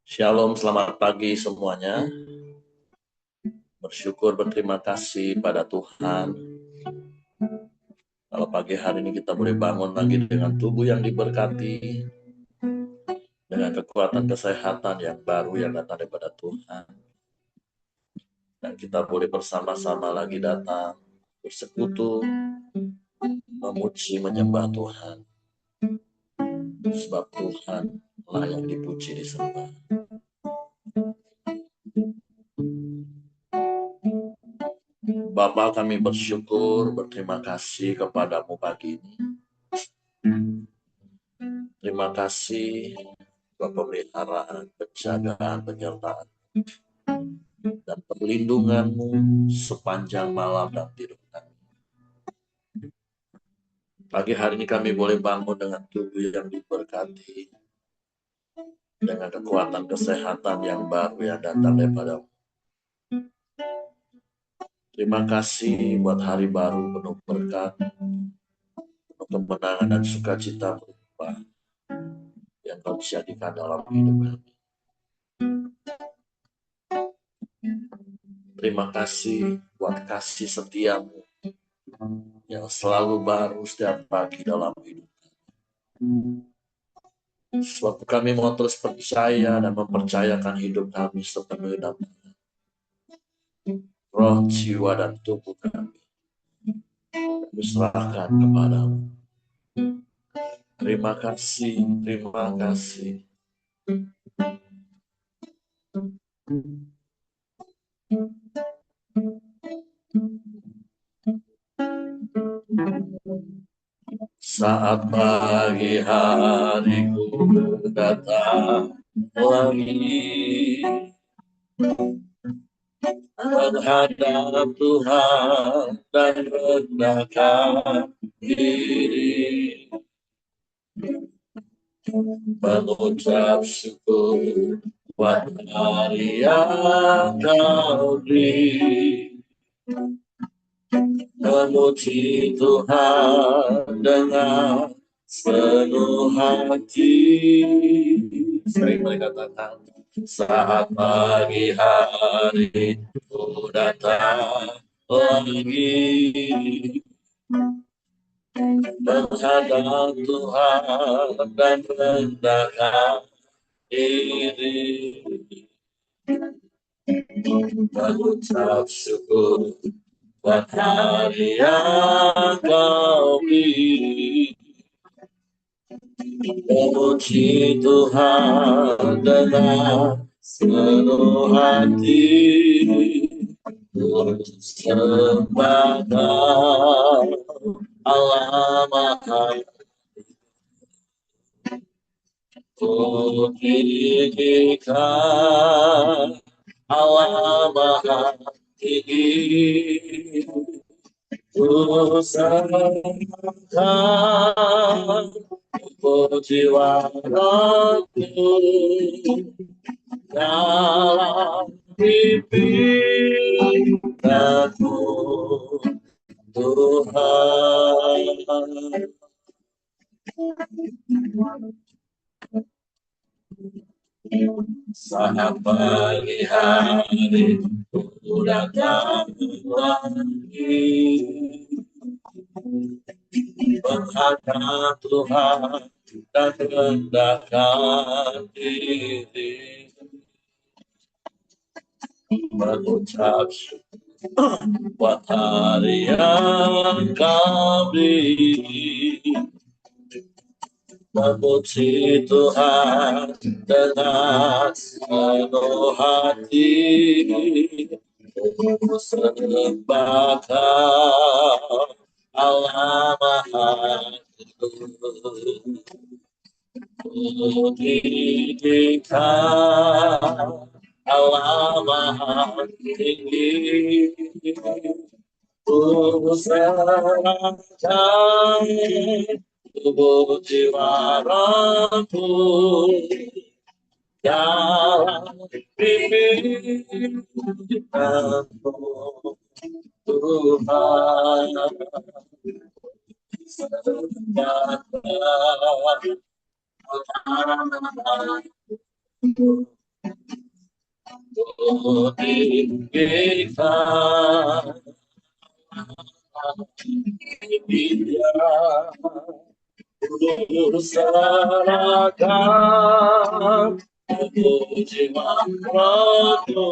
Shalom, selamat pagi semuanya. Bersyukur, berterima kasih pada Tuhan. Kalau pagi hari ini kita boleh bangun lagi dengan tubuh yang diberkati, dengan kekuatan kesehatan yang baru yang datang daripada Tuhan. Dan kita boleh bersama-sama lagi datang, bersekutu, memuji, menyembah Tuhan. Sebab Tuhan layak dipuji, disembah. Bapa, kami bersyukur, berterima kasih kepadamu pagi ini. Terima kasih buat pemeliharaan, penjagaan, penyertaan, dan perlindunganmu sepanjang malam dan tidur kami. Pagi hari ini kami boleh bangun dengan tubuh yang diberkati, dengan kekuatan kesehatan yang baru yang datang daripadamu. Terima kasih buat hari baru penuh berkat, penuh kemenangan dan sukacita berlimpah yang kau jadikan dalam hidup kami. Terima kasih buat kasih setiamu yang selalu baru setiap pagi dalam hidup. Sebab kami mau terus percaya dan mempercayakan hidup kami sepenuh dalam roh, jiwa, dan tubuh kami. Kami serahkan kepadamu. Terima kasih, terima kasih. Saat pagi hariku datang lagi, menghadap Tuhan dan rendahkan diri, mengucap syukur buat hari yang kau beri, memuji Tuhan dengan sepenuh hati. Sering mereka katakan, saat pagi hari ku datang lagi, menghadap Tuhan dan rendahkan diri, mengucap syukur buat hari yang kau beri, memuji Tuhan dengan seluruh hati, sembah Allah Maha, ku tinggikan Allah Maha tinggi, ku serahkan jiwa ragu dalam pimpinanmu Tuhan. Saat pagi hari ku datang lagi, menghadap Tuhan dan rendahkan diri, mengucap syukur buat hari yang kau beri, memuji Tuhan dengan sepenuh hati, sembah Allah Maha Tinggi, ku tinggikan Allah Maha Tinggi, ku serahkan tubuh jiwa ragu dalam pimpinanmu Tuhan. Serahkan jiwaku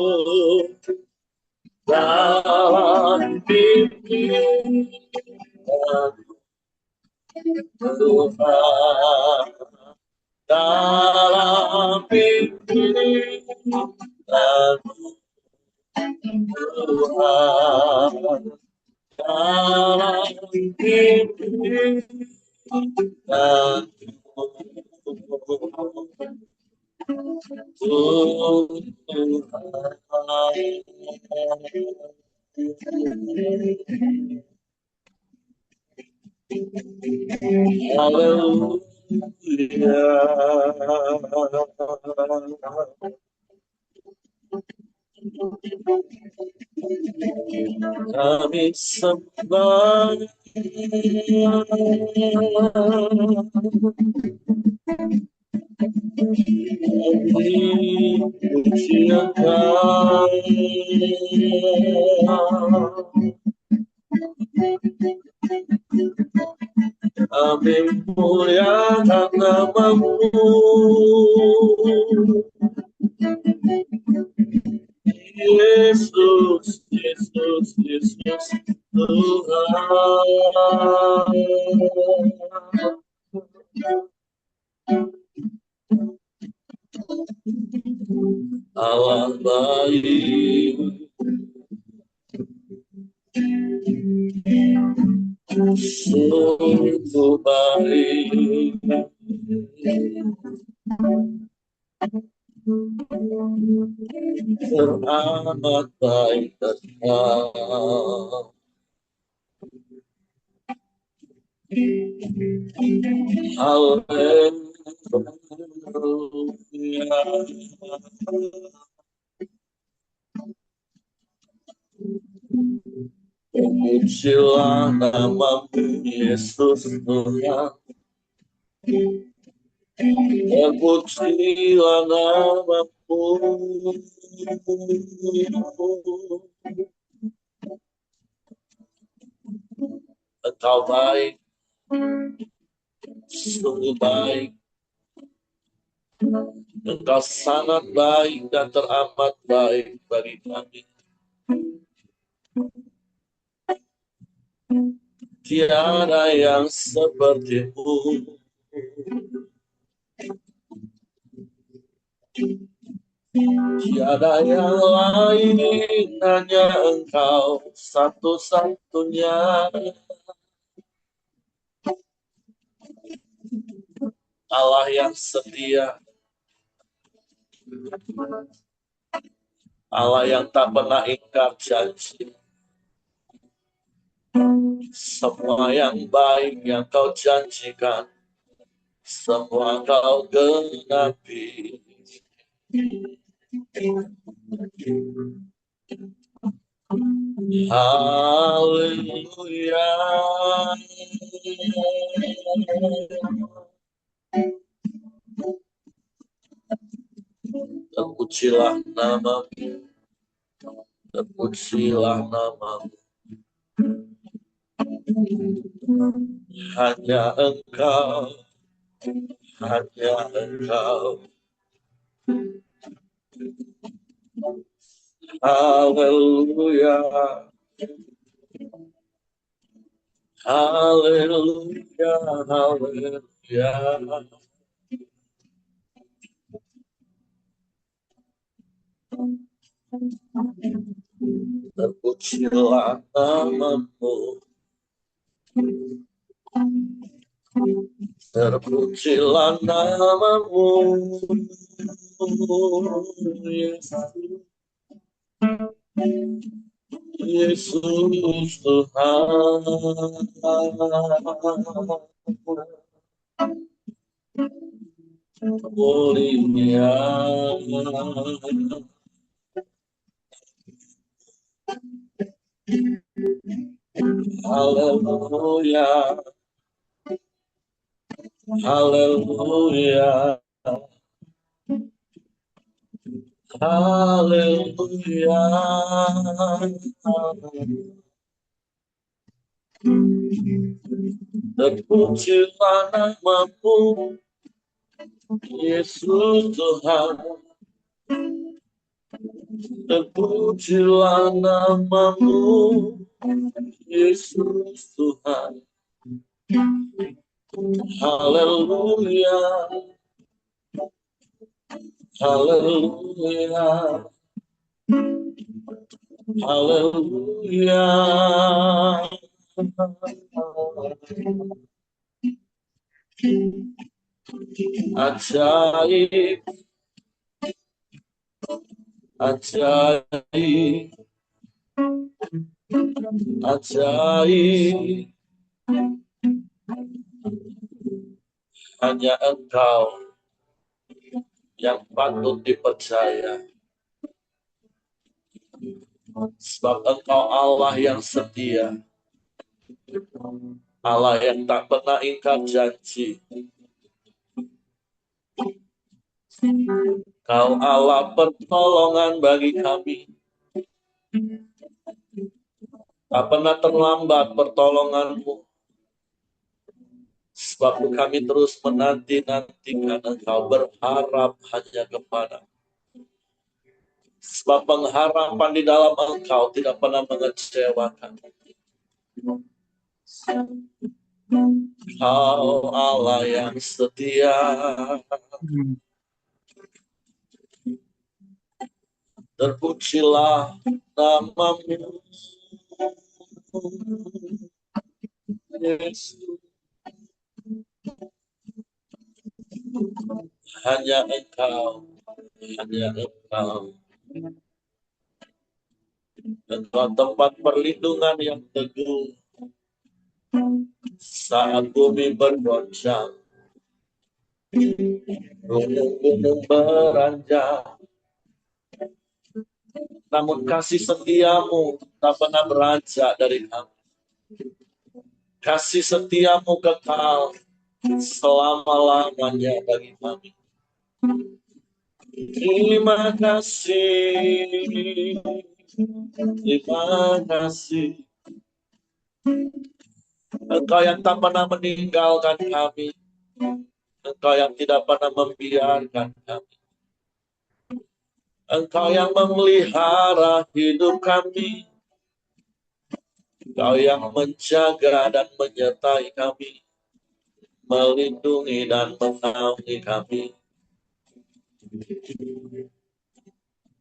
dalam pimpinanmu Tuhan, dalam pimpinanmu Tuhan, dalam pimpinanmu Kami sembah puji Engkau, kami muliakan nama-Mu, Yesus, Yesus, Yesus, Tuhan. Allah baik, sungguh baik, teramat baik Engkau. Haleluya. Pujilah nama-Mu, Yesus Tuhan. Pujilah nama-Mu. Engkau baik, sungguh baik. Engkau sangat baik dan teramat baik bagi kami. Tiada yang seperti-Mu. Tiada yang lain, hanya Engkau satu-satunya. Allah yang setia, Allah yang tak pernah ingkar janji. Semua yang baik yang Kau janjikan, semua Kau genapi. Haleluya. Terpujilah nama-Mu, terpujilah nama-Mu. Hanya Engkau, hanya Engkau. Haleluya. Haleluya, haleluya. Terpujilah nama-Mu, terpujilah nama-Mu, Yesus, Yesus Tuhan. Mulia. Haleluya. Haleluya. Haleluya. Terpujilah namamu, Yesus Tuhan. Terpujilah namamu, Yesus Tuhan. Haleluya. Haleluya. Haleluya. Ajaib, ajaib, ajaib. Hanya Engkau yang patut dipercaya. Sebab Engkau Allah yang setia. Allah yang tak pernah ingkar janji. Kau Allah pertolongan bagi kami. Tak pernah terlambat pertolonganmu. Sebab kami terus menanti-nantikan Engkau, berharap hanya kepada. Sebab pengharapan di dalam Engkau tidak pernah mengecewakan. Kau Allah yang setia. Terpujilah namamu, Yesus. Hanya Engkau, hanya Engkau. Engkau tempat perlindungan yang teguh saat bumi bergoncang, gunung-gunung beranjak. Namun kasih setiamu tak pernah beranjak dari kami. Kasih setiamu kekal selama-lamanya bagi kami. Terima kasih, terima kasih. Engkau yang tak pernah meninggalkan kami. Engkau yang tidak pernah membiarkan kami. Engkau yang memelihara hidup kami. Engkau yang menjaga dan menyertai kami. Melindungi dan menaungi kami.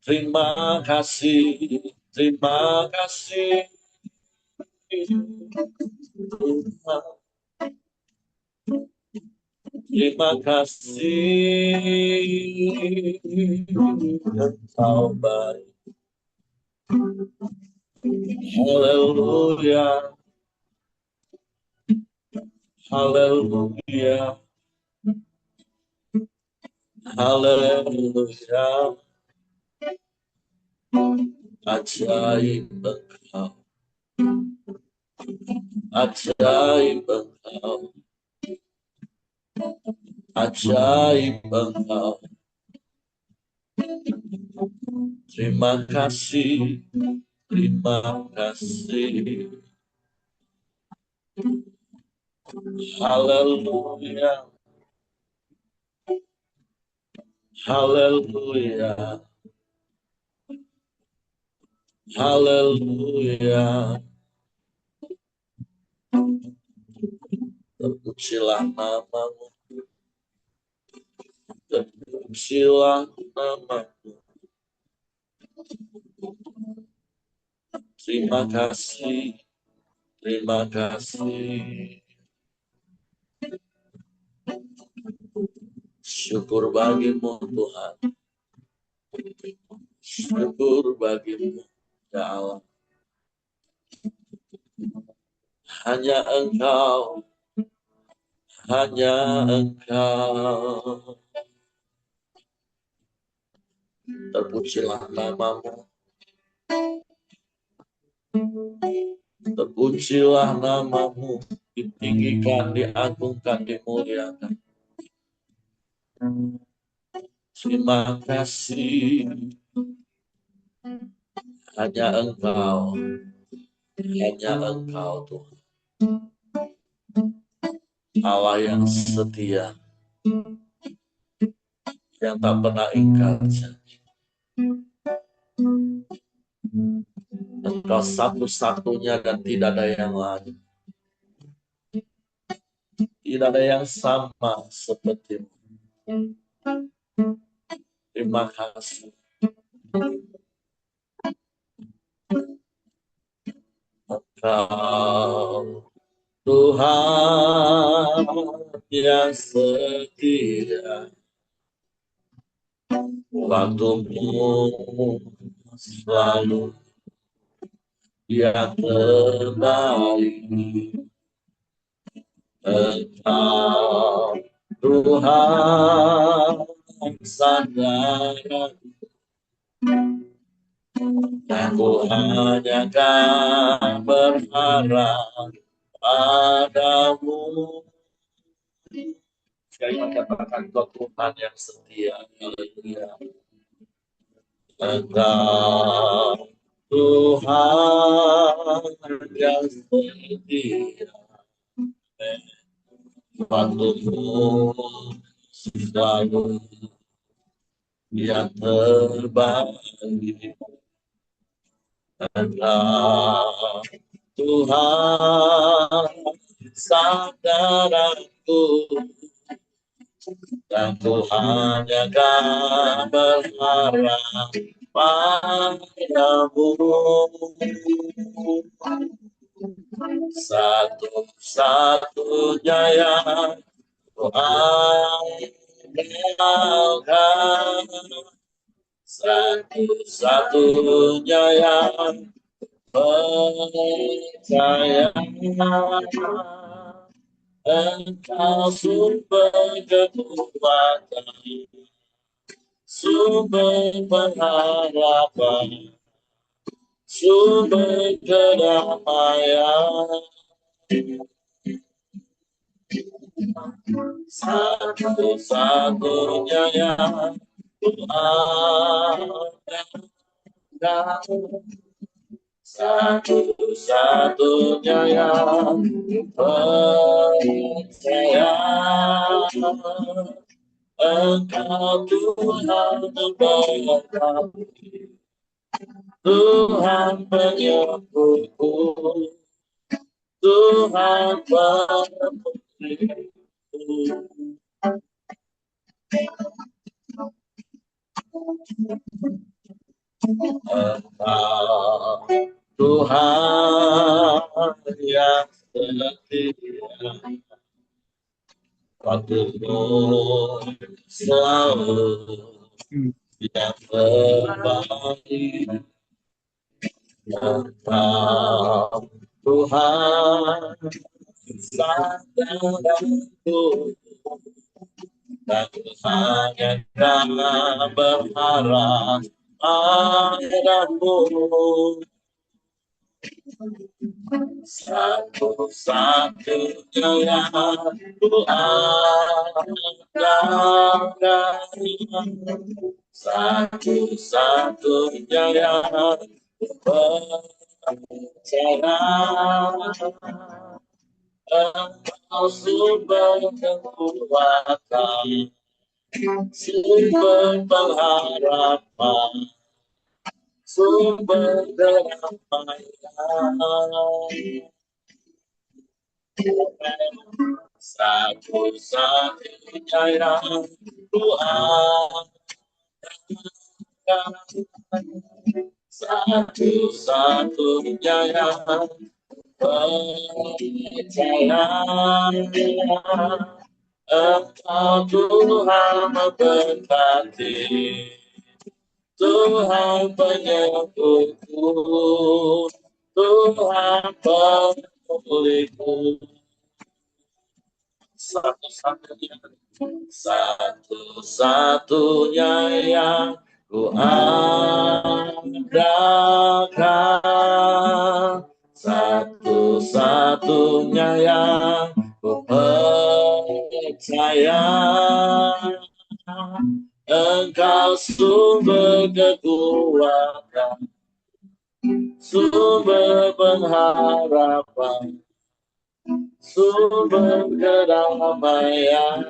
Terima kasih, terima kasih. Terima kasih, Engkau baik. Haleluya, haleluya, haleluya. Ajaib Engkau, ajaib Engkau, ajaib Engkau. Terima kasih, terima kasih. Haleluya, haleluya, haleluya. Terpujilah namamu, terpujilah namamu. Terima kasih, terima kasih. Syukur bagimu Tuhan. Syukur bagimu ya Allah. Hanya Engkau, hanya Engkau. Terpujilah namamu, terpujilah namamu, ditinggikan, diagungkan, dimuliakan. Terima kasih, hanya Engkau Tuhan, Allah yang setia, yang tak pernah ingkar janji. Engkau satu-satunya dan tidak ada yang lain. Tidak ada yang sama seperti-Mu. Terima kasih. Engkau Tuhan yang setia, waktu-Mu selalu yang terbaik. Engkau Tuhan sandaran, aku hanya kan berharap padamu. Sekali lagi katakan, Kau Tuhan yang setia. Haleluya. Engkau Tuhan yang setia, waktu-Mu selalu yang terbaik. Engkau Tuhan sandaranku, dan Tuhan yang akan berharap padamu. Satu-satunya yang andalkan, satu-satunya yang percaya. Engkau sumber kekuatan, sumber pengharapan, sumber kedamaian. Satu-satunya yang ada, satu-satunya yang percaya. Engkau Tuhan memberkati, Tuhan penyembuhku, Tuhan pemulihku. Engkau Tuhan yang setia, waktu-Mu selalu yang terbaik. Engkau Tuhan sandaranku, dan Tuhan yang akan berharap padamu. Satu-satunya yang andalkan, satu-satunya yang percaya. Engkau sumber kekuatan, sumber pengharapan, sumber kedamaian. Satu-satunya yang andalkan, satu-satunya yang percaya. Engkau Tuhan memberkati, Tuhan penyembuhku, Tuhan pemulihku. Satu-satunya yang ku andalkan, satu-satunya yang ku percaya. Engkau sumber kekuatan, sumber pengharapan, sumber kedamaian.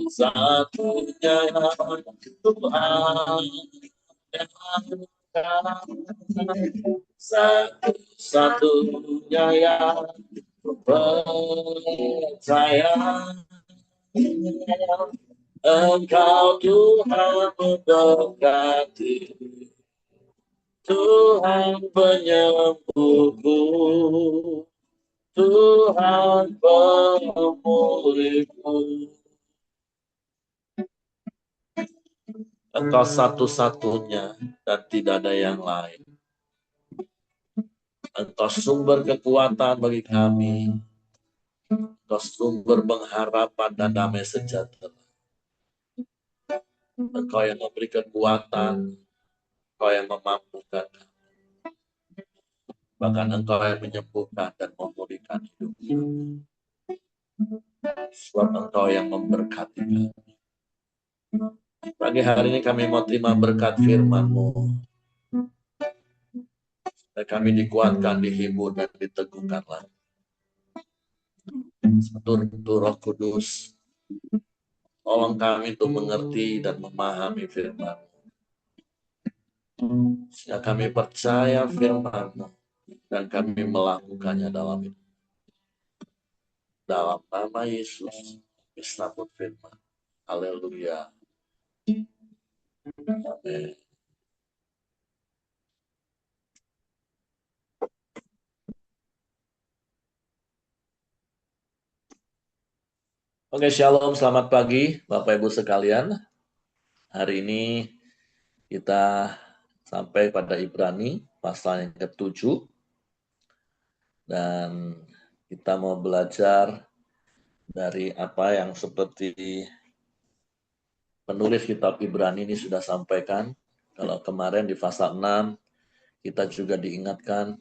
Satu-satunya Tuhan yang satu-satunya yang percaya. Engkau Tuhan memberkati, Tuhan penyembuhku, Tuhan pemulihku. Engkau satu-satunya dan tidak ada yang lain. Engkau sumber kekuatan bagi kami. Engkau sumber pengharapan dan damai sejahtera. Engkau yang memberi kekuatan, Engkau yang memampukan kami. Bahkan Engkau yang menyembuhkan dan memulihkan hidup kami. Sebab Engkau yang memberkati kami. Pagi hari ini kami mau terima berkat firman-Mu. Dan kami dikuatkan, dihibur, dan diteguhkan lagi. Satu Roh Kudus, tolong kami untuk mengerti dan memahami firman-Mu. Sehingga kami percaya firman-Mu dan kami melakukannya dalam hidup. Dalam nama Yesus, kami sambut firman. Haleluya. Amin. Oke, shalom, selamat pagi Bapak Ibu sekalian. Hari ini kita sampai pada Ibrani pasal yang ke-7. Dan kita mau belajar dari apa yang seperti penulis kitab Ibrani ini sudah sampaikan. Kalau kemarin di pasal 6 kita juga diingatkan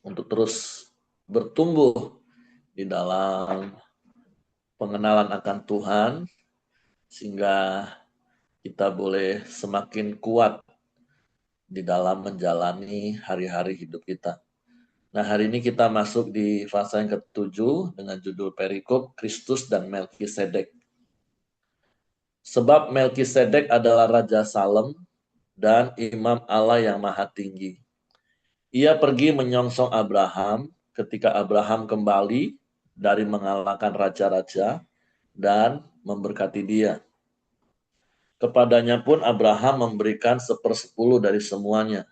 untuk terus bertumbuh di dalam pengenalan akan Tuhan, sehingga kita boleh semakin kuat di dalam menjalani hari-hari hidup kita. Nah, hari ini kita masuk di fase yang ke-7 dengan judul perikop Kristus dan Melkisedek. Sebab Melkisedek adalah Raja Salem dan Imam Allah yang Maha Tinggi. Ia pergi menyongsong Abraham ketika Abraham kembali dari mengalahkan raja-raja dan memberkati dia. Kepadanya pun Abraham memberikan 1/10 dari semuanya.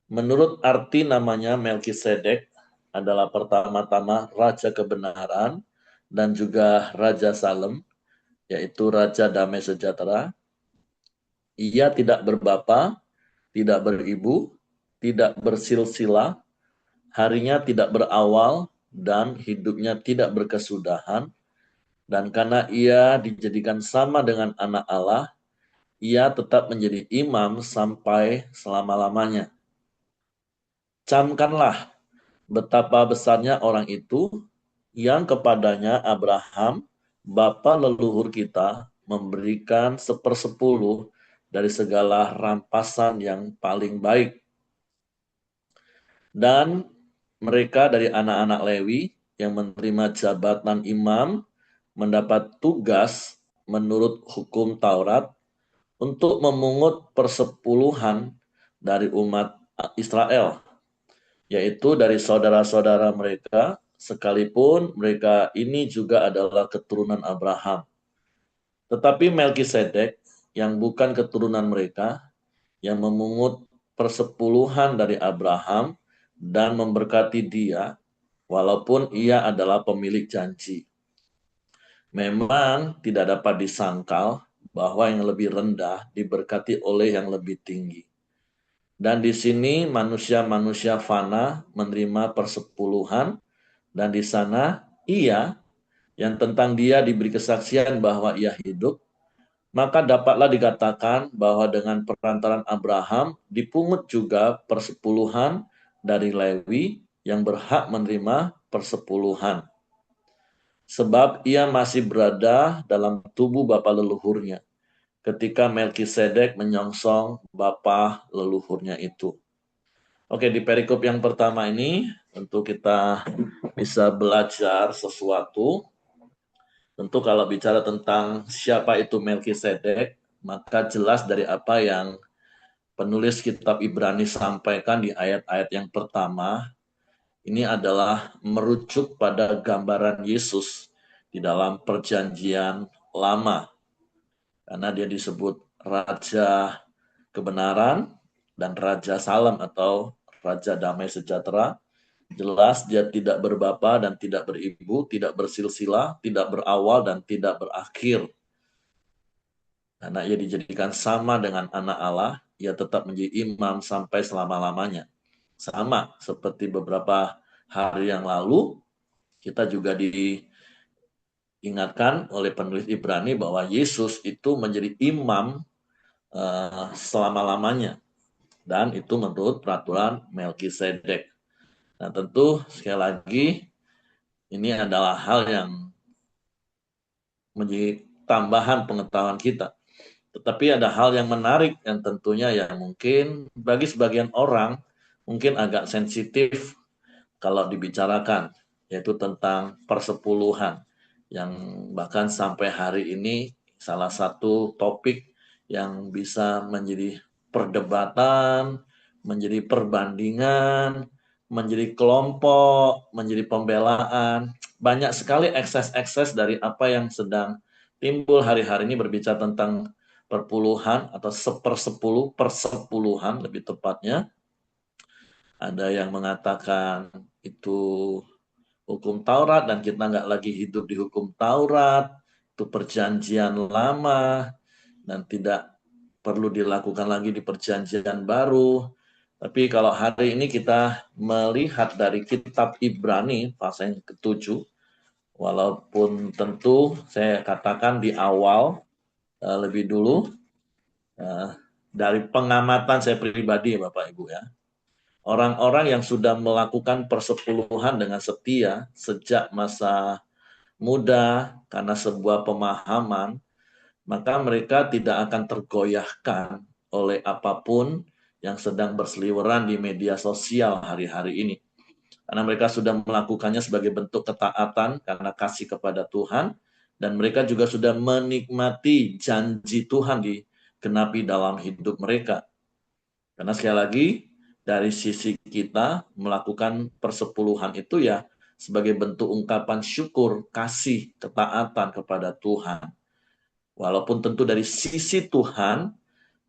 Menurut arti namanya Melkisedek adalah pertama-tama Raja Kebenaran dan juga Raja Salem, yaitu Raja Damai Sejahtera. Ia tidak berbapa, tidak beribu, tidak bersilsilah, harinya tidak berawal, dan hidupnya tidak berkesudahan. Dan karena ia dijadikan sama dengan anak Allah, ia tetap menjadi imam sampai selama-lamanya. Camkanlah betapa besarnya orang itu yang kepadanya Abraham, bapa leluhur kita, memberikan 1/10 dari segala rampasan yang paling baik. Dan mereka dari anak-anak Lewi yang menerima jabatan imam mendapat tugas menurut hukum Taurat untuk memungut persepuluhan dari umat Israel, yaitu dari saudara-saudara mereka, sekalipun mereka ini juga adalah keturunan Abraham. Tetapi Melkisedek yang bukan keturunan mereka, yang memungut persepuluhan dari Abraham dan memberkati dia, walaupun ia adalah pemilik janji. Memang tidak dapat disangkal bahwa yang lebih rendah diberkati oleh yang lebih tinggi. Dan di sini manusia-manusia fana menerima persepuluhan, dan di sana ia yang tentang dia diberi kesaksian bahwa ia hidup, maka dapatlah dikatakan bahwa dengan perantaran Abraham dipungut juga persepuluhan dari Lewi yang berhak menerima persepuluhan. Sebab ia masih berada dalam tubuh bapa leluhurnya ketika Melkisedek menyongsong bapa leluhurnya itu. Oke, di perikop yang pertama ini tentu kita bisa belajar sesuatu. Tentu kalau bicara tentang siapa itu Melkisedek, maka jelas dari apa yang penulis kitab Ibrani sampaikan di ayat-ayat yang pertama, ini adalah merujuk pada gambaran Yesus di dalam perjanjian lama. Karena dia disebut Raja Kebenaran dan Raja Salam atau Raja Damai Sejahtera. Jelas dia tidak berbapa dan tidak beribu, tidak bersilsilah, tidak berawal dan tidak berakhir. Karena ia dijadikan sama dengan anak Allah, ia tetap menjadi imam sampai selama-lamanya. Sama seperti beberapa hari yang lalu, kita juga diingatkan oleh penulis Ibrani bahwa Yesus itu menjadi imam selama-lamanya. Dan itu menurut peraturan Melkisedek. Nah tentu sekali lagi ini adalah hal yang menjadi tambahan pengetahuan kita. Tetapi ada hal yang menarik yang tentunya yang mungkin bagi sebagian orang mungkin agak sensitif kalau dibicarakan, yaitu tentang persepuluhan yang bahkan sampai hari ini salah satu topik yang bisa menjadi perdebatan, menjadi perbandingan, menjadi kelompok, menjadi pembelaan. Banyak sekali ekses-ekses dari apa yang sedang timbul hari-hari ini berbicara tentang perpuluhan atau sepersepuluh, persepuluhan lebih tepatnya. Ada yang mengatakan itu hukum Taurat dan kita nggak lagi hidup di hukum Taurat, itu perjanjian lama dan tidak perlu dilakukan lagi di perjanjian baru. Tapi kalau hari ini kita melihat dari kitab Ibrani pasal yang ke-7, walaupun tentu saya katakan di awal lebih dulu dari pengamatan saya pribadi Bapak Ibu ya. Orang-orang yang sudah melakukan persepuluhan dengan setia sejak masa muda karena sebuah pemahaman, maka mereka tidak akan tergoyahkan oleh apapun yang sedang berseliweran di media sosial hari-hari ini. Karena mereka sudah melakukannya sebagai bentuk ketaatan karena kasih kepada Tuhan, dan mereka juga sudah menikmati janji Tuhan digenapi dalam hidup mereka. Karena sekali lagi, dari sisi kita melakukan persepuluhan itu ya sebagai bentuk ungkapan syukur, kasih, ketaatan kepada Tuhan. Walaupun tentu dari sisi Tuhan,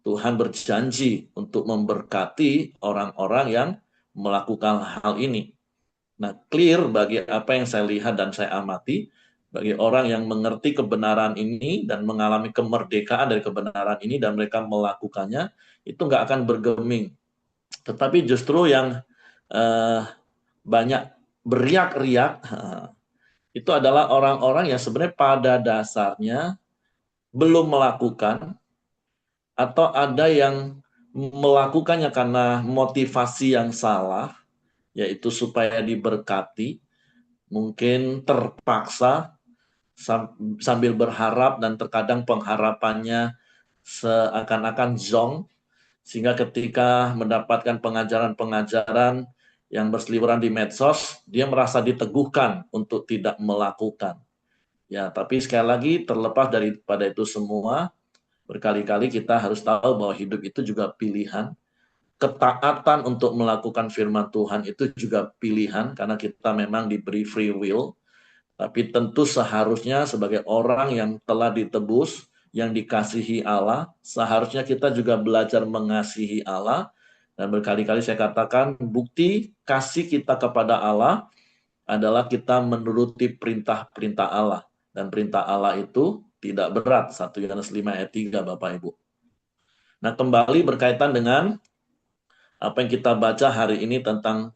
Tuhan berjanji untuk memberkati orang-orang yang melakukan hal ini. Nah, clear bagi apa yang saya lihat dan saya amati, bagi orang yang mengerti kebenaran ini dan mengalami kemerdekaan dari kebenaran ini dan mereka melakukannya, itu nggak akan bergeming. Tetapi justru yang banyak beriak-riak, itu adalah orang-orang yang sebenarnya pada dasarnya belum melakukan atau ada yang melakukannya karena motivasi yang salah, yaitu supaya diberkati, mungkin terpaksa sambil berharap dan terkadang pengharapannya seakan-akan zonk, sehingga ketika mendapatkan pengajaran-pengajaran yang berseliweran di medsos, dia merasa diteguhkan untuk tidak melakukan. Ya, tapi sekali lagi terlepas daripada itu semua, berkali-kali kita harus tahu bahwa hidup itu juga pilihan. Ketaatan untuk melakukan firman Tuhan itu juga pilihan karena kita memang diberi free will. Tapi tentu seharusnya sebagai orang yang telah ditebus, yang dikasihi Allah, seharusnya kita juga belajar mengasihi Allah. Dan berkali-kali saya katakan, bukti kasih kita kepada Allah adalah kita menuruti perintah-perintah Allah. Dan perintah Allah itu tidak berat. 1 Yohanes 5 ayat 3, Bapak Ibu. Nah, kembali berkaitan dengan apa yang kita baca hari ini tentang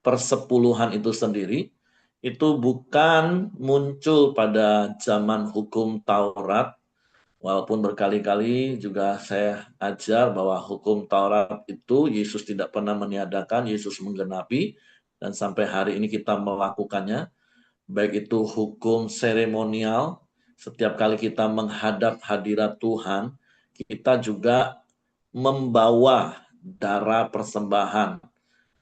persepuluhan itu sendiri, itu bukan muncul pada zaman hukum Taurat, Walaupun berkali-kali juga saya ajar bahwa hukum Taurat itu Yesus tidak pernah meniadakan, Yesus menggenapi, dan sampai hari ini kita melakukannya, baik itu hukum seremonial, setiap kali kita menghadap hadirat Tuhan, kita juga membawa darah persembahan,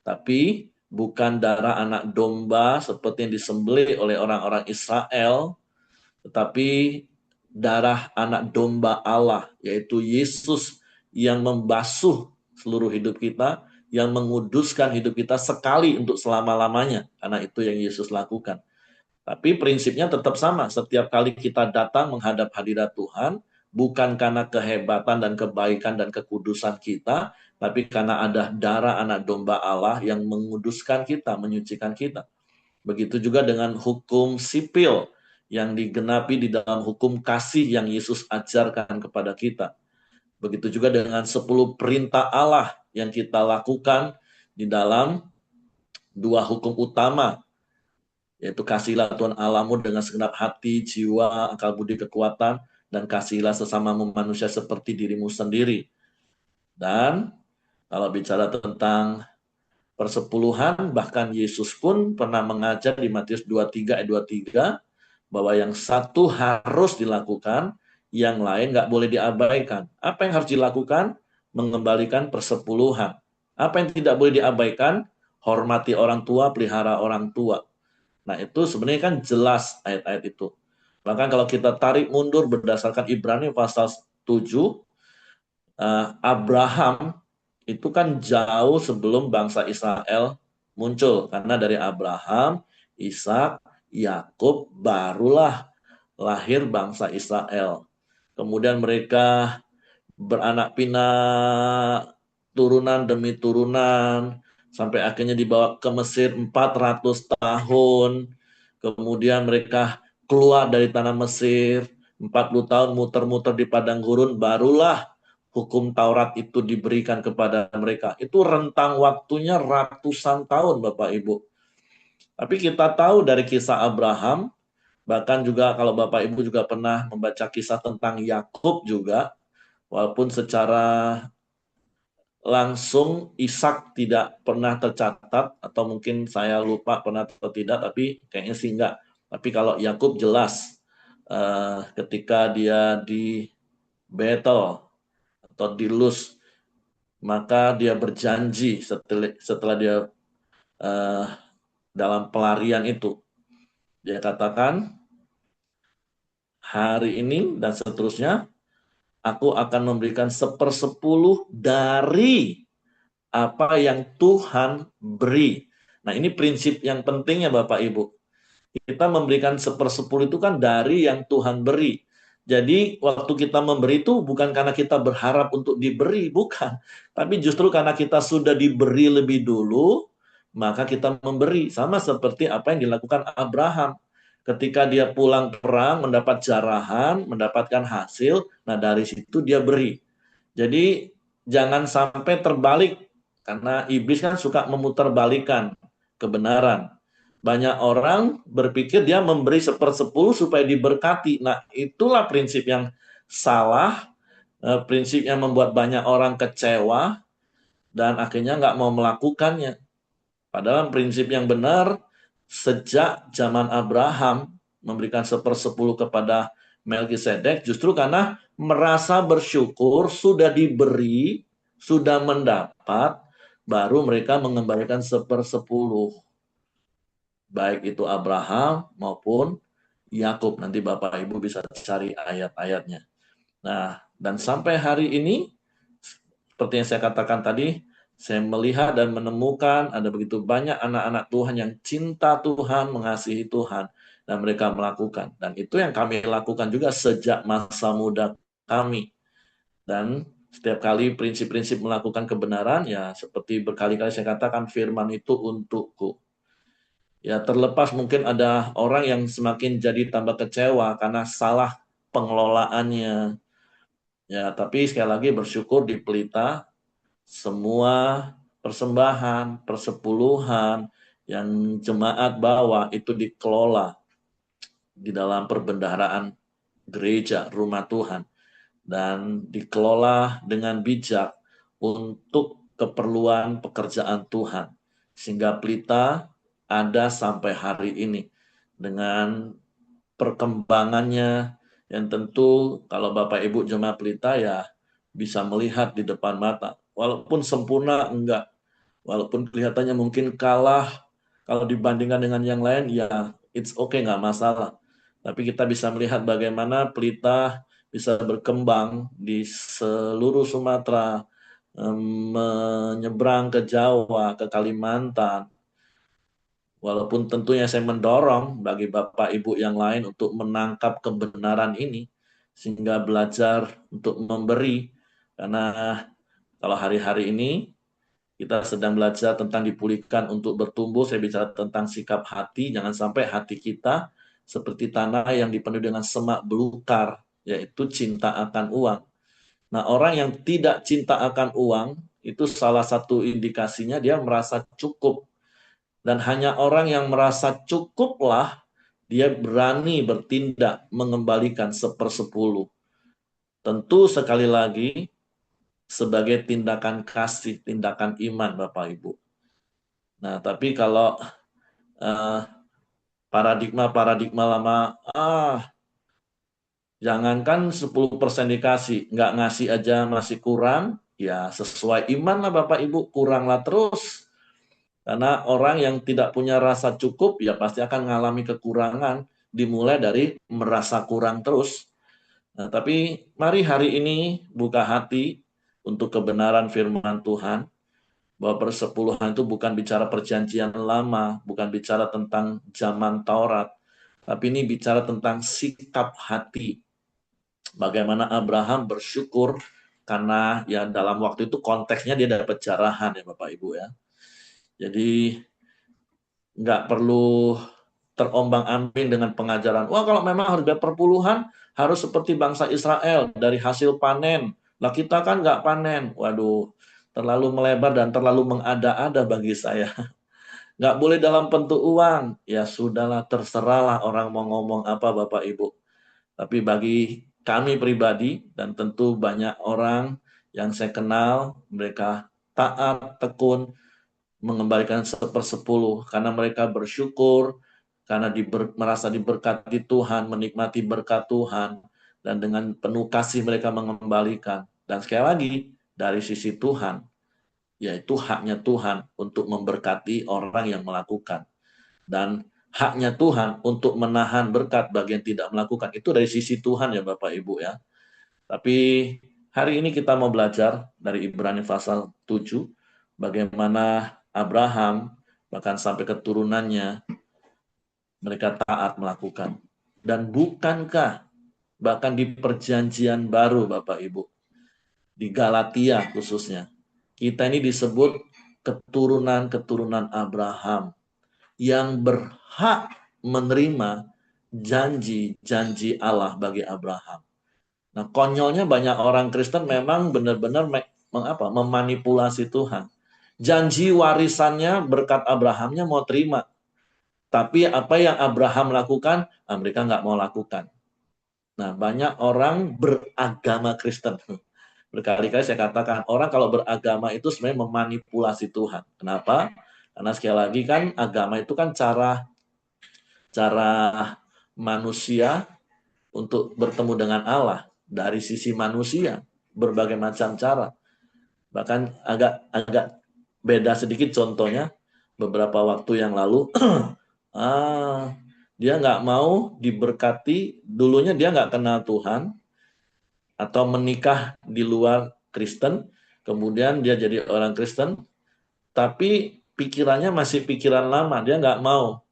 tapi bukan darah anak domba seperti yang disembelih oleh orang-orang Israel, tetapi darah anak domba Allah, yaitu Yesus yang membasuh seluruh hidup kita, yang menguduskan hidup kita sekali untuk selama-lamanya. Karena itu yang Yesus lakukan. Tapi prinsipnya tetap sama. Setiap kali kita datang menghadap hadirat Tuhan, bukan karena kehebatan dan kebaikan dan kekudusan kita, tapi karena ada darah anak domba Allah yang menguduskan kita, menyucikan kita. Begitu juga dengan hukum sipil yang digenapi di dalam hukum kasih yang Yesus ajarkan kepada kita. Begitu juga dengan 10 perintah Allah yang kita lakukan di dalam dua hukum utama, yaitu kasihlah Tuhan Allahmu dengan segenap hati, jiwa, akal budi, kekuatan, dan kasihlah sesamamu manusia seperti dirimu sendiri. Dan kalau bicara tentang persepuluhan, bahkan Yesus pun pernah mengajar di Matius 23 ayat 23 bahwa yang satu harus dilakukan, yang lain nggak boleh diabaikan. Apa yang harus dilakukan? Mengembalikan persepuluhan. Apa yang tidak boleh diabaikan? Hormati orang tua, pelihara orang tua. Nah itu sebenarnya kan jelas ayat-ayat itu. Bahkan kalau kita tarik mundur berdasarkan Ibrani pasal 7, Abraham itu kan jauh sebelum bangsa Israel muncul. Karena dari Abraham, Ishak, Yakub barulah lahir bangsa Israel. Kemudian mereka beranak pinak, turunan demi turunan, sampai akhirnya dibawa ke Mesir 400 tahun. Kemudian mereka keluar dari tanah Mesir, 40 tahun muter-muter di padang gurun, barulah hukum Taurat itu diberikan kepada mereka. Itu rentang waktunya ratusan tahun, Bapak Ibu. Tapi kita tahu dari kisah Abraham, bahkan juga kalau Bapak Ibu juga pernah membaca kisah tentang Yakub juga, walaupun secara langsung Ishak tidak pernah tercatat, atau mungkin saya lupa pernah atau tidak, tapi kayaknya sih enggak. Tapi kalau Yakub jelas ketika dia di Betel atau di Luz, maka dia berjanji setelah dia dalam pelarian itu, dia katakan hari ini dan seterusnya aku akan memberikan 1/10 dari apa yang Tuhan beri. Nah ini prinsip yang pentingnya Bapak Ibu. Kita memberikan 1/10 itu kan dari yang Tuhan beri. Jadi waktu kita memberi itu bukan karena kita berharap untuk diberi, bukan. Tapi justru karena kita sudah diberi lebih dulu, maka kita memberi. Sama seperti apa yang dilakukan Abraham. Ketika dia pulang perang, mendapat jarahan, mendapatkan hasil, nah dari situ dia beri. Jadi jangan sampai terbalik, karena iblis kan suka memutarbalikkan kebenaran. Banyak orang berpikir dia memberi 1/10 supaya diberkati. Nah, itulah prinsip yang salah, prinsip yang membuat banyak orang kecewa dan akhirnya nggak mau melakukannya. Padahal prinsip yang benar sejak zaman Abraham memberikan 1/10 kepada Melkisedek justru karena merasa bersyukur sudah diberi, sudah mendapat, baru mereka mengembalikan 1/10. Baik itu Abraham maupun Yakub. Nanti Bapak Ibu bisa cari ayat-ayatnya. Nah, dan sampai hari ini, seperti yang saya katakan tadi, saya melihat dan menemukan ada begitu banyak anak-anak Tuhan yang cinta Tuhan, mengasihi Tuhan, dan mereka melakukan. Dan itu yang kami lakukan juga sejak masa muda kami. Dan setiap kali prinsip-prinsip melakukan kebenaran, ya seperti berkali-kali saya katakan, firman itu untukku. Ya terlepas mungkin ada orang yang semakin jadi tambah kecewa karena salah pengelolaannya. Ya tapi sekali lagi bersyukur di Pelita semua persembahan, persepuluhan yang jemaat bawa itu dikelola di dalam perbendaharaan gereja, rumah Tuhan. dan dikelola dengan bijak untuk keperluan pekerjaan Tuhan. Sehingga Pelita ada sampai hari ini dengan perkembangannya yang tentu kalau Bapak Ibu Jemaat Pelita ya bisa melihat di depan mata. Walaupun sempurna enggak, walaupun kelihatannya mungkin kalah kalau dibandingkan dengan yang lain ya it's okay, nggak masalah. Tapi kita bisa melihat bagaimana Pelita bisa berkembang di seluruh Sumatera, menyeberang ke Jawa, ke Kalimantan. Walaupun tentunya saya mendorong bagi Bapak Ibu yang lain untuk menangkap kebenaran ini, sehingga belajar untuk memberi. Karena kalau hari-hari ini kita sedang belajar tentang dipulihkan untuk bertumbuh, saya bicara tentang sikap hati, jangan sampai hati kita seperti tanah yang dipenuhi dengan semak belukar, yaitu cinta akan uang. Nah, orang yang tidak cinta akan uang, itu salah satu indikasinya dia merasa cukup. Dan hanya orang yang merasa cukuplah dia berani bertindak mengembalikan 1/10. Tentu sekali lagi sebagai tindakan kasih, tindakan iman Bapak Ibu. Nah, tapi kalau paradigma-paradigma lama, jangankan 10% dikasih, nggak ngasih aja masih kurang, ya sesuai iman lah Bapak Ibu, kuranglah terus. Karena orang yang tidak punya rasa cukup, ya pasti akan mengalami kekurangan, dimulai dari merasa kurang terus. Nah, tapi mari hari ini buka hati untuk kebenaran firman Tuhan, bahwa persepuluhan itu bukan bicara perjanjian lama, bukan bicara tentang zaman Taurat, tapi ini bicara tentang sikap hati. Bagaimana Abraham bersyukur karena ya dalam waktu itu konteksnya dia dapat jarahan ya Bapak Ibu ya. Jadi nggak perlu terombang-ambing dengan pengajaran. Wah, kalau memang harus perpuluhan, harus seperti bangsa Israel dari hasil panen. Lah kita kan nggak panen. Waduh, terlalu melebar dan terlalu mengada-ada bagi saya. Nggak boleh dalam bentuk uang. Ya sudahlah, terserahlah orang mau ngomong apa Bapak Ibu. Tapi bagi kami pribadi dan tentu banyak orang yang saya kenal, mereka taat, tekun, mengembalikan 1/10 karena mereka bersyukur, karena merasa diberkati Tuhan, menikmati berkat Tuhan, dan dengan penuh kasih mereka mengembalikan. Dan sekali lagi, dari sisi Tuhan, yaitu haknya Tuhan untuk memberkati orang yang melakukan. Dan haknya Tuhan untuk menahan berkat bagi yang tidak melakukan. Itu dari sisi Tuhan ya Bapak Ibu ya. Tapi hari ini kita mau belajar dari Ibrani pasal 7, bagaimana Abraham, bahkan sampai keturunannya, mereka taat melakukan. Dan bukankah bahkan di perjanjian baru Bapak Ibu, di Galatia khususnya, kita ini disebut keturunan-keturunan Abraham yang berhak menerima janji-janji Allah bagi Abraham. Nah, konyolnya banyak orang Kristen memang benar-benar memanipulasi Tuhan. Janji warisannya berkat Abrahamnya mau terima. Tapi apa yang Abraham lakukan, mereka nggak mau lakukan. Nah, banyak orang beragama Kristen. Berkali-kali saya katakan, orang kalau beragama itu sebenarnya memanipulasi Tuhan. Kenapa? Karena sekali lagi kan agama itu kan cara manusia untuk bertemu dengan Allah. Dari sisi manusia, berbagai macam cara. Bahkan agak beda sedikit contohnya, beberapa waktu yang lalu, dia nggak mau diberkati, dulunya dia nggak kenal Tuhan, atau menikah di luar Kristen, kemudian dia jadi orang Kristen, tapi pikirannya masih pikiran lama, dia nggak mau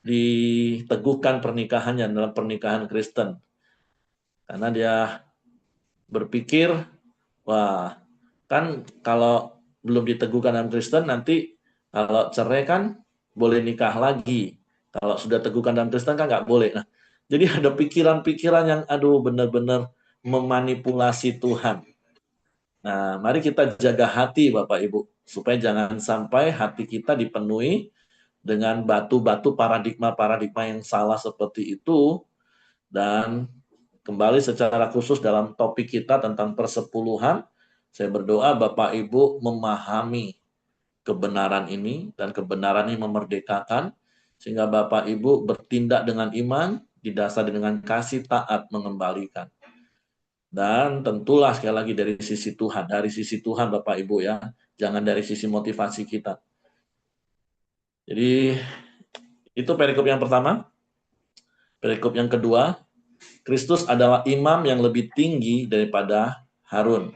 diteguhkan pernikahannya dalam pernikahan Kristen. Karena dia berpikir, wah, kan kalau belum diteguhkan dalam Kristen, nanti kalau cerai kan boleh nikah lagi. Kalau sudah teguhkan dalam Kristen kan nggak boleh. Nah, jadi ada pikiran-pikiran yang aduh benar-benar memanipulasi Tuhan. Nah, mari kita jaga hati Bapak Ibu, supaya jangan sampai hati kita dipenuhi dengan batu-batu paradigma-paradigma yang salah seperti itu, dan kembali secara khusus dalam topik kita tentang persepuluhan. Saya berdoa Bapak Ibu memahami kebenaran ini, dan kebenaran ini memerdekakan, sehingga Bapak Ibu bertindak dengan iman, didasari dengan kasih taat mengembalikan. Dan tentulah sekali lagi dari sisi Tuhan Bapak Ibu ya, jangan dari sisi motivasi kita. Jadi itu perikop yang pertama. Perikop yang kedua, Kristus adalah imam yang lebih tinggi daripada Harun.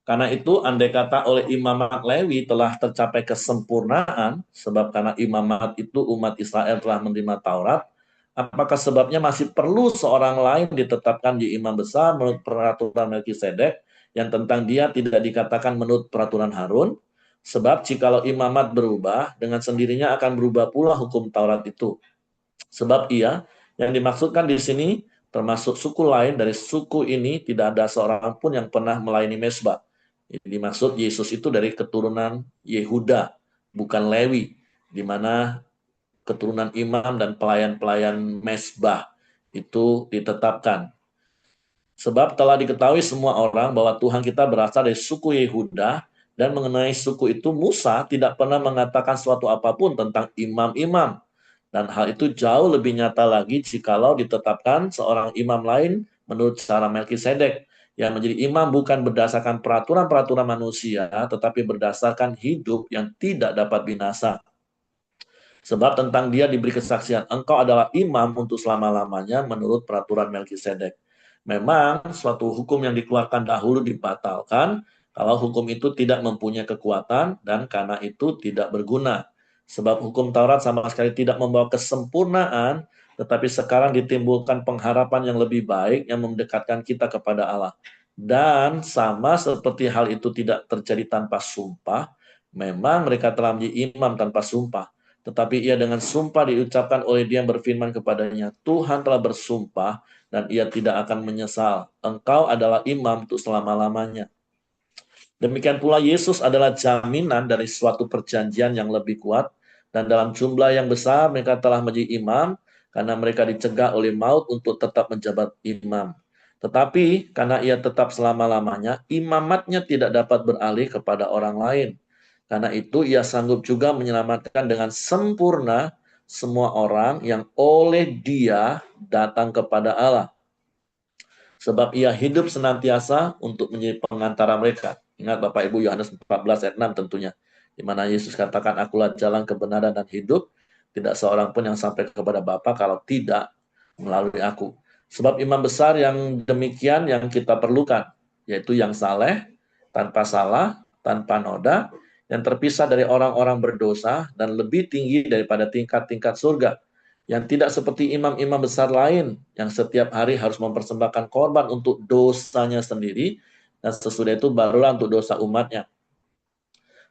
Karena itu, andai kata oleh imamat Lewi telah tercapai kesempurnaan, sebab karena imamat itu umat Israel telah menerima Taurat, apakah sebabnya masih perlu seorang lain ditetapkan di imam besar menurut peraturan Melkisedek, yang tentang dia tidak dikatakan menurut peraturan Harun? Sebab jikalau imamat berubah, dengan sendirinya akan berubah pula hukum Taurat itu. Sebab yang dimaksudkan di sini, termasuk suku lain dari suku ini, tidak ada seorang pun yang pernah melayani mezbah. Dimaksud Yesus itu dari keturunan Yehuda, bukan Lewi, di mana keturunan imam dan pelayan-pelayan mezbah itu ditetapkan. Sebab telah diketahui semua orang bahwa Tuhan kita berasal dari suku Yehuda, dan mengenai suku itu Musa tidak pernah mengatakan suatu apapun tentang imam-imam. Dan hal itu jauh lebih nyata lagi jikalau ditetapkan seorang imam lain menurut cara Melkisedek, yang menjadi imam bukan berdasarkan peraturan-peraturan manusia, tetapi berdasarkan hidup yang tidak dapat binasa. Sebab tentang dia diberi kesaksian, engkau adalah imam untuk selama-lamanya menurut peraturan Melkisedek. Memang suatu hukum yang dikeluarkan dahulu dibatalkan kalau hukum itu tidak mempunyai kekuatan dan karena itu tidak berguna. Sebab hukum Taurat sama sekali tidak membawa kesempurnaan, tetapi sekarang ditimbulkan pengharapan yang lebih baik yang mendekatkan kita kepada Allah. Dan sama seperti hal itu tidak terjadi tanpa sumpah, memang mereka telah menjadi imam tanpa sumpah. Tetapi ia dengan sumpah diucapkan oleh dia yang berfirman kepadanya, Tuhan telah bersumpah dan ia tidak akan menyesal. Engkau adalah imam untuk selama-lamanya. Demikian pula Yesus adalah jaminan dari suatu perjanjian yang lebih kuat, dan dalam jumlah yang besar mereka telah menjadi imam karena mereka dicegah oleh maut untuk tetap menjabat imam. Tetapi karena ia tetap selama-lamanya, imamatnya tidak dapat beralih kepada orang lain. Karena itu ia sanggup juga menyelamatkan dengan sempurna semua orang yang oleh dia datang kepada Allah. Sebab ia hidup senantiasa untuk menjadi pengantara mereka. Ingat Bapak Ibu, Yohanes 14 ayat 6 tentunya. Di mana Yesus katakan, akulah jalan kebenaran dan hidup. Tidak seorang pun yang sampai kepada Bapa kalau tidak melalui aku. Sebab imam besar yang demikian yang kita perlukan, yaitu yang saleh, tanpa salah, tanpa noda, yang terpisah dari orang-orang berdosa, dan lebih tinggi daripada tingkat-tingkat surga, yang tidak seperti imam-imam besar lain yang setiap hari harus mempersembahkan korban untuk dosanya sendiri, dan sesudah itu barulah untuk dosa umatnya.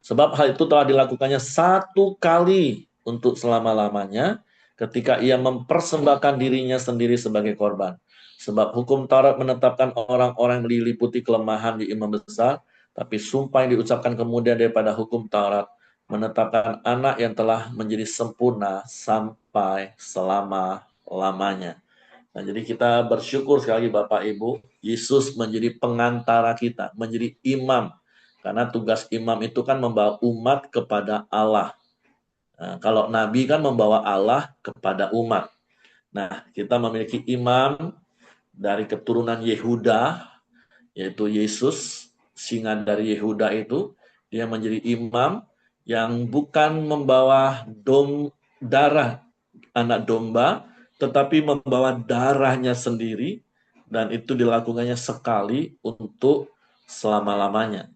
Sebab hal itu telah dilakukannya satu kali untuk selama-lamanya ketika ia mempersembahkan dirinya sendiri sebagai korban. Sebab hukum Taurat menetapkan orang-orang yang diliputi kelemahan di imam besar, tapi sumpah yang diucapkan kemudian daripada hukum Taurat menetapkan anak yang telah menjadi sempurna sampai selama-lamanya. Nah, jadi kita bersyukur sekali Bapak Ibu, Yesus menjadi pengantara kita, menjadi imam. Karena tugas imam itu kan membawa umat kepada Allah. Nah, kalau Nabi kan membawa Allah kepada umat. Nah, kita memiliki imam dari keturunan Yehuda, yaitu Yesus, singa dari Yehuda itu. Dia menjadi imam yang bukan membawa darah anak domba, tetapi membawa darahnya sendiri, dan itu dilakukannya sekali untuk selama-lamanya.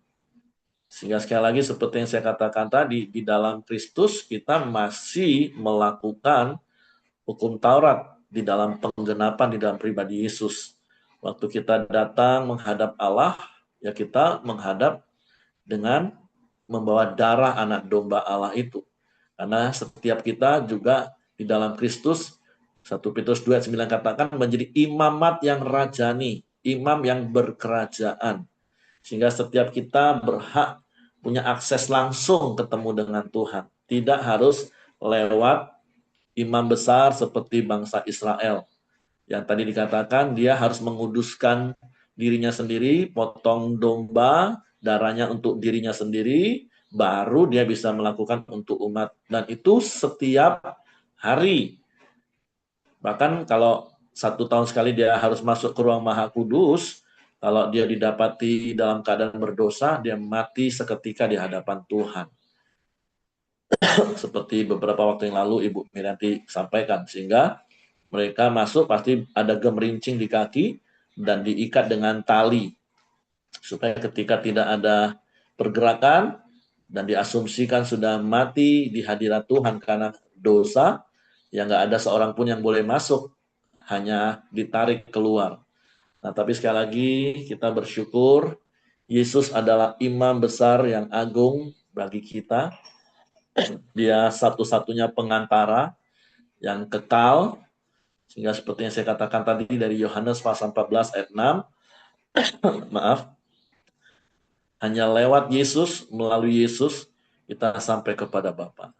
Sehingga sekali lagi seperti yang saya katakan tadi, di dalam Kristus kita masih melakukan hukum Taurat di dalam penggenapan di dalam pribadi Yesus. Waktu kita datang menghadap Allah, ya kita menghadap dengan membawa darah anak domba Allah itu. Karena setiap kita juga di dalam Kristus, 1 Petrus 2:9 katakan menjadi imamat yang rajani, imam yang berkerajaan. Sehingga setiap kita berhak punya akses langsung ketemu dengan Tuhan. Tidak harus lewat imam besar seperti bangsa Israel. Yang tadi dikatakan dia harus menguduskan dirinya sendiri, potong domba, darahnya untuk dirinya sendiri, baru dia bisa melakukan untuk umat. Dan itu setiap hari. Bahkan kalau 1 tahun sekali dia harus masuk ke ruang maha kudus, kalau dia didapati dalam keadaan berdosa, dia mati seketika di hadapan Tuhan. Seperti beberapa waktu yang lalu Ibu Mirianti sampaikan, sehingga mereka masuk pasti ada gemerincing di kaki dan diikat dengan tali, supaya ketika tidak ada pergerakan dan diasumsikan sudah mati di hadirat Tuhan karena dosa, ya nggak ada seorang pun yang boleh masuk, hanya ditarik keluar. Nah, tapi sekali lagi kita bersyukur Yesus adalah imam besar yang agung bagi kita. Dia satu-satunya pengantara yang kekal, sehingga seperti yang saya katakan tadi dari Yohanes pasal 14 ayat 6, maaf, hanya lewat Yesus, melalui Yesus, kita sampai kepada Bapa.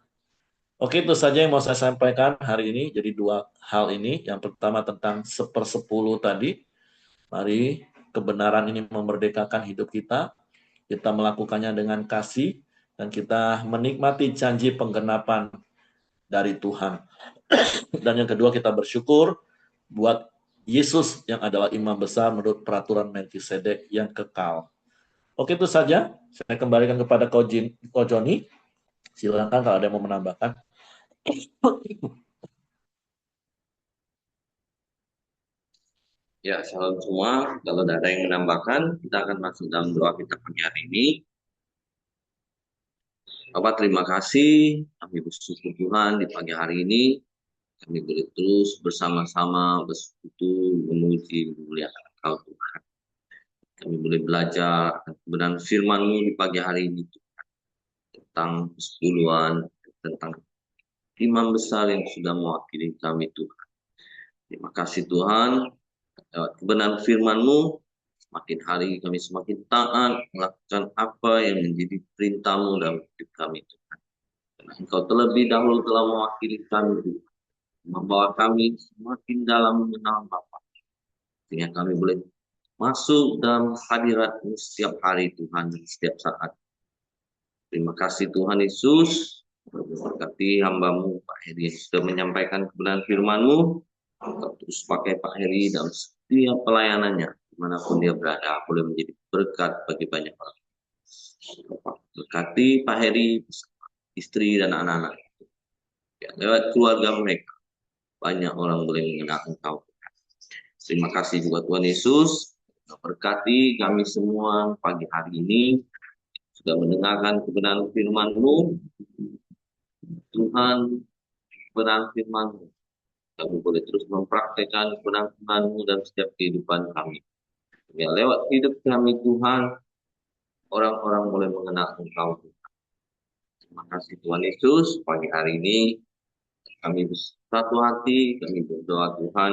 Oke, itu saja yang mau saya sampaikan hari ini. Jadi 2 hal ini. Yang pertama tentang 1/10 tadi. Mari kebenaran ini memerdekakan hidup kita. Kita melakukannya dengan kasih. Dan kita menikmati janji penggenapan dari Tuhan. Dan yang kedua, kita bersyukur buat Yesus yang adalah imam besar menurut peraturan Melkisedek yang kekal. Oke, itu saja. Saya kembalikan kepada Ko Joni. Silakan kalau ada yang mau menambahkan. Ya, salam semua. Kalau ada yang menambahkan, kita akan masuk dalam doa kita pagi hari ini. Bapak, terima kasih. Kami bersyukur Tuhan di pagi hari ini. Kami boleh terus bersama-sama bersekutu, memuji, memuliakan Engkau Tuhan. Kami boleh belajar kebenaran firman-Mu di pagi hari ini tentang persepuluhan, tentang imam besar yang sudah mewakili kami Tuhan. Terima kasih Tuhan. Lewat kebenaran firman-Mu, semakin hari kami semakin taat melakukan apa yang menjadi perintah-Mu dalam hidup kami Tuhan. Karena Engkau terlebih dahulu telah mewakili kami, membawa kami semakin dalam mengenal Bapa. Sehingga kami boleh masuk dalam hadirat-Mu setiap hari Tuhan, setiap saat. Terima kasih Tuhan Yesus. Berkati hamba-Mu Pak Heri yang sudah menyampaikan kebenaran firman-Mu. Engkau terus pakai Pak Heri dalam setiap pelayanannya, dimanapun dia berada, boleh menjadi berkat bagi banyak orang. Berkati Pak Heri, istri dan anak-anak. Ya, lewat keluarga mereka, banyak orang boleh mengenal Engkau. Terima kasih juga Tuhan Yesus. Berkati kami semua pagi hari ini, sudah mendengarkan kebenaran firman-Mu. Tuhan, kebenaran firman-Mu, kami boleh terus mempraktekkan kebenaran firman-Mu dalam setiap kehidupan kami. Ya, lewat hidup kami Tuhan, orang-orang boleh mengenal Engkau. Terima kasih Tuhan Yesus. Pagi hari ini kami bersatu hati, kami berdoa Tuhan,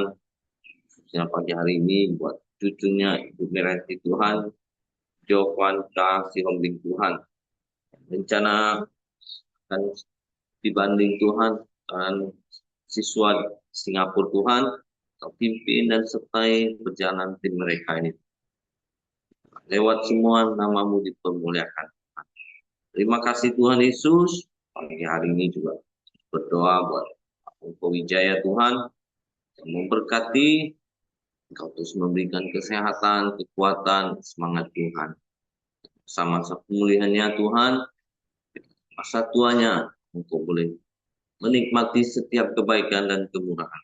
khususnya pagi hari ini buat cucunya Ibu Mirianti Tuhan, Jovan kasih Hombing Tuhan. Rencana akan dibanding Tuhan dengan siswa Singapura Tuhan, Kau pimpin dan sertai perjalanan tim mereka ini. Lewat semua nama-Mu dipermuliakan. Terima kasih Tuhan Yesus. Pagi hari ini juga berdoa buat Engkau Wijaya Tuhan yang memberkati, Engkau terus memberikan kesehatan, kekuatan, semangat Tuhan. Sama-sama pemulihannya Tuhan, masa tuanya Engkau boleh menikmati setiap kebaikan dan kemurahan.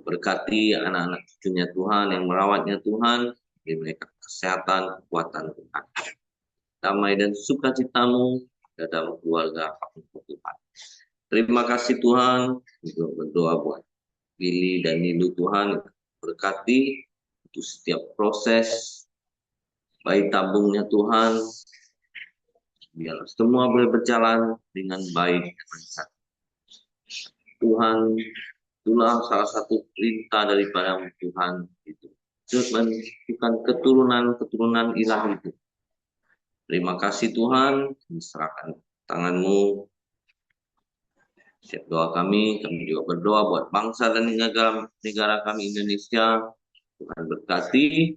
Berkati anak-anak cucunya Tuhan yang merawatnya Tuhan, beri mereka kesehatan, kekuatan Tuhan. Damai dan sukacita-Mu dalam keluarga Tuhan. Terima kasih Tuhan, juga berdoa buat Billy dan Nilu Tuhan, berkati untuk setiap proses bayi tabungnya Tuhan, biar semua boleh berjalan dengan baik dan lancar. Tuhan, itulah salah satu perintah daripada Tuhan itu, menentukan keturunan-keturunan ilahi itu. Terima kasih Tuhan, diserahkan tangan-Mu Setiap doa kami juga berdoa buat bangsa dan negara kami Indonesia. Tuhan berkati,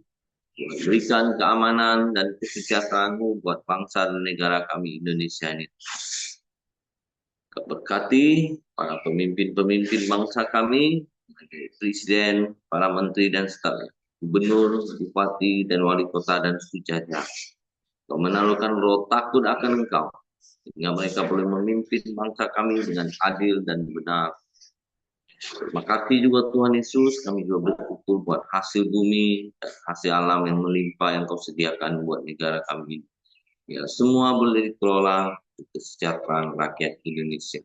Tuhan berikan keamanan dan kesejahteraan-Mu buat bangsa dan negara kami Indonesia ini. Berkati para pemimpin-pemimpin bangsa kami, presiden, para menteri dan staf, gubernur, bupati, dan wali kota dan sujada. Kau menaruhkan roh takut akan Engkau, sehingga mereka boleh memimpin bangsa kami dengan adil dan benar. Terima kasih juga Tuhan Yesus, kami juga bersyukur buat hasil bumi, hasil alam yang melimpah yang Kau sediakan buat negara kami. Ya, semua boleh dikelola untuk kesejahteraan rakyat Indonesia.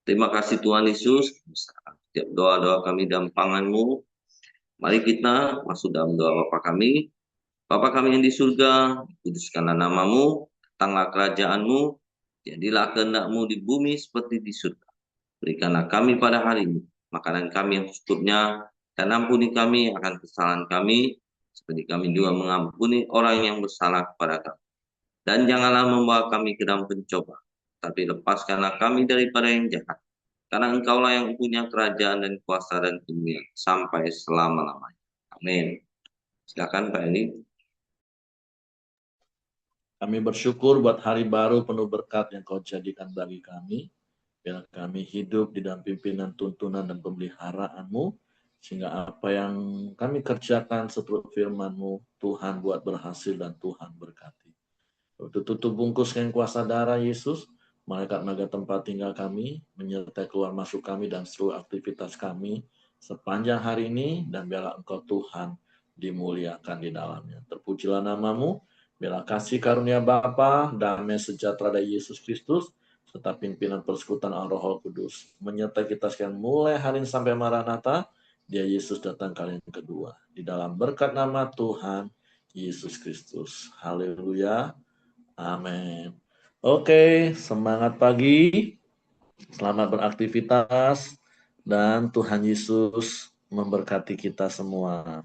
Terima kasih Tuhan Yesus, setiap doa-doa kami dalam tangan-Mu. Mari kita masuk dalam doa Bapa kami. Bapa kami yang di surga, kuduskanlah nama-Mu, datanglah kerajaan-Mu, jadilah kehendak-Mu di bumi seperti di surga. Berikanlah kami pada hari ini makanan kami yang secukupnya, dan ampuni kami akan kesalahan kami, seperti kami juga mengampuni orang yang bersalah kepada kami. Dan janganlah membawa kami ke dalam pencobaan, tapi lepaskanlah kami daripada yang jahat. Karena Engkaulah yang punya kerajaan dan kuasa dan kemuliaan sampai selama-lamanya. Amin. Silakan Pak Eli. Kami bersyukur buat hari baru penuh berkat yang Kau jadikan bagi kami. Biar kami hidup di dalam pimpinan, tuntunan, dan pemeliharaan-Mu, sehingga apa yang kami kerjakan seturut firman-Mu, Tuhan buat berhasil dan Tuhan berkati. Tutup bungkuskan kuasa darah Yesus, malaikat naga tempat tinggal kami, menyertai keluar masuk kami dan seluruh aktivitas kami sepanjang hari ini, dan biarlah Engkau Tuhan dimuliakan di dalamnya. Terpujilah nama-Mu, biarlah kasih karunia Bapa, damai sejahtera dari Yesus Kristus, serta pimpinan persekutuan Roh Kudus menyertai kita sekalian mulai hari ini sampai Maranatha, dia Yesus datang kali yang kedua. Di dalam berkat nama Tuhan Yesus Kristus. Haleluya. Amin. Oke, semangat pagi. Selamat beraktivitas dan Tuhan Yesus memberkati kita semua.